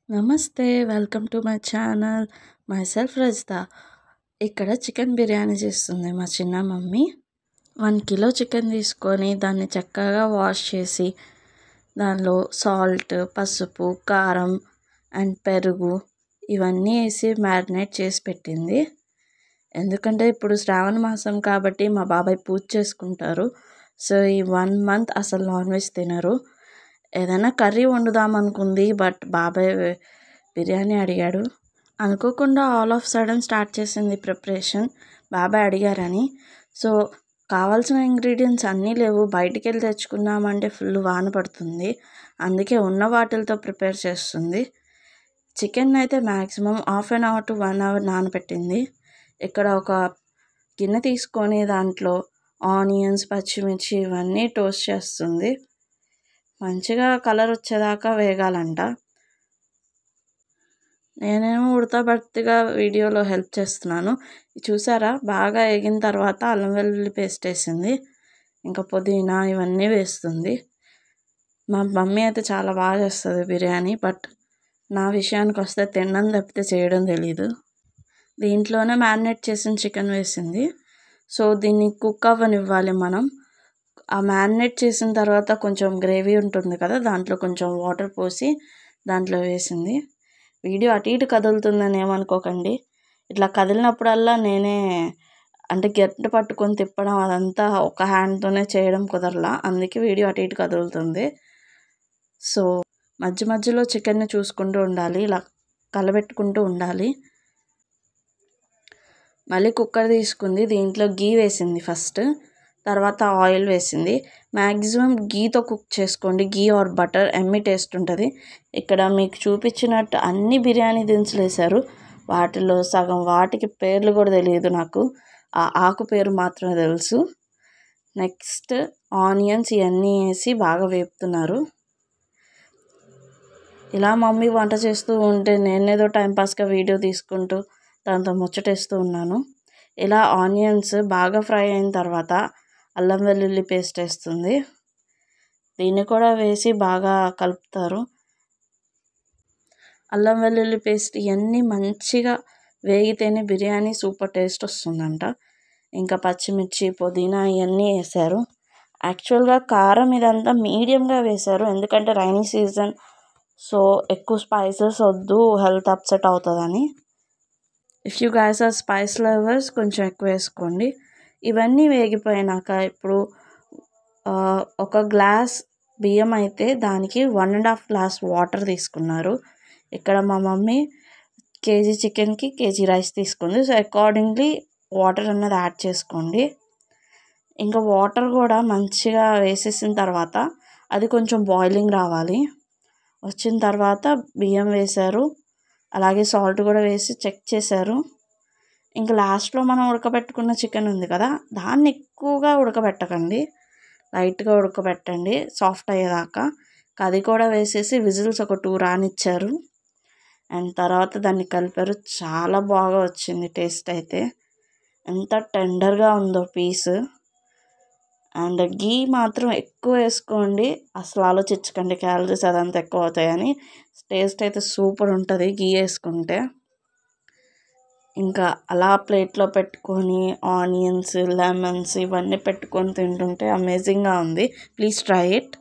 నమస్తే, welcome to my channel. My self Rajitha. ఇక్కడ chicken biryani చేస్తుంది మా చిన్న మమ్మీ. 1 కిలో చికెన్ తీసుకొని దాన్ని చక్కగా వాష్ చేసి దానిలో సాల్ట్, పసుపు, కారం అండ్ పెరుగు ఇవన్నీ వేసి మ్యారినేట్ చేసి పెట్టింది. ఎందుకంటే ఇప్పుడు శ్రావణ మాసం కాబట్టి మా బాబాయ్ పూజ చేసుకుంటారు. సో ఈ 1 మంత్ అసలు నాన్ వెజ్ తినరు. ఏదైనా కర్రీ వండుదాం అనుకుంది, బట్ బాబాయ్ బిర్యానీ అడిగాడు. అనుకోకుండా ఆల్ ఆఫ్ సడన్ స్టార్ట్ చేసింది ప్రిపరేషన్, బాబాయ్ అడిగారని. సో కావాల్సిన ఇంగ్రీడియంట్స్ అన్నీ లేవు, బయటికి వెళ్ళి తెచ్చుకుందామంటే ఫుల్ వాన పడుతుంది. అందుకే ఉన్న వాటిలతో ప్రిపేర్ చేస్తుంది. చికెన్ అయితే maximum half an hour to 1 hour నానబెట్టింది. ఇక్కడ ఒక గిన్నె తీసుకొని దాంట్లో ఆనియన్స్, పచ్చిమిర్చి ఇవన్నీ టోస్ట్ చేస్తుంది. మంచిగా కలర్ వచ్చేదాకా వేగాలంట. నేనేమో ఉడతాభక్తిగా వీడియోలో హెల్ప్ చేస్తున్నాను. చూసారా, బాగా వేగిన తర్వాత అల్లం వెల్లుల్లి పేస్ట్ వేసింది, ఇంకా పుదీనా ఇవన్నీ వేస్తుంది. మా మమ్మీ అయితే చాలా బాగా చేస్తుంది బిర్యానీ, బట్ నా విషయానికి వస్తే తినడం తప్పితే చేయడం తెలీదు. దీంట్లోనే మ్యారినేట్ చేసిన చికెన్ వేసింది. సో దీన్ని కుక్ అవ్వనివ్వాలి మనం. ఆ మ్యారినేట్ చేసిన తర్వాత కొంచెం గ్రేవీ ఉంటుంది కదా, దాంట్లో కొంచెం వాటర్ పోసి దాంట్లో వేసింది. వీడియో అటు ఇటు కదులుతుందని ఏమనుకోకండి. ఇట్లా కదిలినప్పుడల్లా నేనే అంటే గట్టి పట్టుకొని తిప్పడం అదంతా ఒక హ్యాండ్తోనే చేయడం కుదరలా, అందుకే వీడియో అటు ఇటు కదులుతుంది. సో మధ్య మధ్యలో చికెన్ని చూసుకుంటూ ఉండాలి, ఇలా కలబెట్టుకుంటూ ఉండాలి. మళ్ళీ కుక్కర్ తీసుకుంది, దీంట్లో గీ వేసింది ఫస్ట్, తర్వాత ఆయిల్ వేసింది. మ్యాక్సిమం గీతో కుక్ చేసుకోండి, గీ ఆర్ బటర్, ఎమ్మి టేస్ట్ ఉంటుంది. ఇక్కడ మీకు చూపించినట్టు అన్ని బిర్యానీ దినుసులు వేశారు. వాటిలో సగం వాటికి పేర్లు కూడా తెలియదు నాకు, ఆ ఆకు పేరు మాత్రమే తెలుసు. నెక్స్ట్ ఆనియన్స్ ఇవన్నీ వేసి బాగా వేపుతున్నారు. ఇలా మమ్మీ వంట చేస్తూ ఉంటే నేనేదో టైంపాస్గా వీడియో తీసుకుంటూ దాంతో ముచ్చటేస్తూ ఉన్నాను. ఇలా ఆనియన్స్ బాగా ఫ్రై అయిన తర్వాత అల్లం వెల్లుల్లి పేస్ట్ వేస్తుంది. దీన్ని కూడా వేసి బాగా కలుపుతారు. అల్లం వెల్లుల్లి పేస్ట్ ఇవన్నీ మంచిగా వేగితేనే బిర్యానీ సూపర్ టేస్ట్ వస్తుందంట. ఇంకా పచ్చిమిర్చి, పుదీనా ఇవన్నీ వేశారు. యాక్చువల్గా కారం ఇదంతా మీడియంగా వేశారు, ఎందుకంటే రైనీ సీజన్, సో ఎక్కువ స్పైసెస్ వద్దు, హెల్త్ అప్సెట్ అవుతుందని. If you guys are spice lovers కొంచెం ఎక్కువ వేసుకోండి. ఇవన్నీ వేగిపోయినాక ఇప్పుడు ఒక గ్లాస్ బియ్యం అయితే దానికి 1.5 గ్లాస్ వాటర్ తీసుకున్నారు. ఇక్కడ మా మమ్మీ కేజీ చికెన్కి కేజీ రైస్ తీసుకుంది. సో అకార్డింగ్లీ వాటర్ అన్నది యాడ్ చేసుకోండి. ఇంకా వాటర్ కూడా మంచిగా వేసేసిన తర్వాత అది కొంచెం బాయిలింగ్ రావాలి. వచ్చిన తర్వాత బియ్యం వేశారు, అలాగే సాల్ట్ కూడా వేసి చెక్ చేశారు. ఇంకా లాస్ట్లో మనం ఉడకబెట్టుకున్న చికెన్ ఉంది కదా, దాన్ని ఎక్కువగా ఉడకబెట్టకండి, లైట్గా ఉడకబెట్టండి సాఫ్ట్ అయ్యేదాకా. అది కూడా వేసేసి విజిల్స్ ఒక 2 రానిచ్చారు. అండ్ తర్వాత దాన్ని కలిపారు. చాలా బాగా వచ్చింది టేస్ట్ అయితే, ఎంత టెండర్గా ఉందో పీస్. అండ్ గీ మాత్రం ఎక్కువ వేసుకోండి, అసలు ఆలోచించకండి క్యాలరీస్ అదంతా ఎక్కువ అవుతాయని. టేస్ట్ అయితే సూపర్ ఉంటుంది గీ వేసుకుంటే. ఇంకా అలా ప్లేట్లో పెట్టుకొని ఆనియన్స్, లెమన్స్ ఇవన్నీ పెట్టుకొని తింటుంటే అమేజింగ్గా ఉంది. Please try it.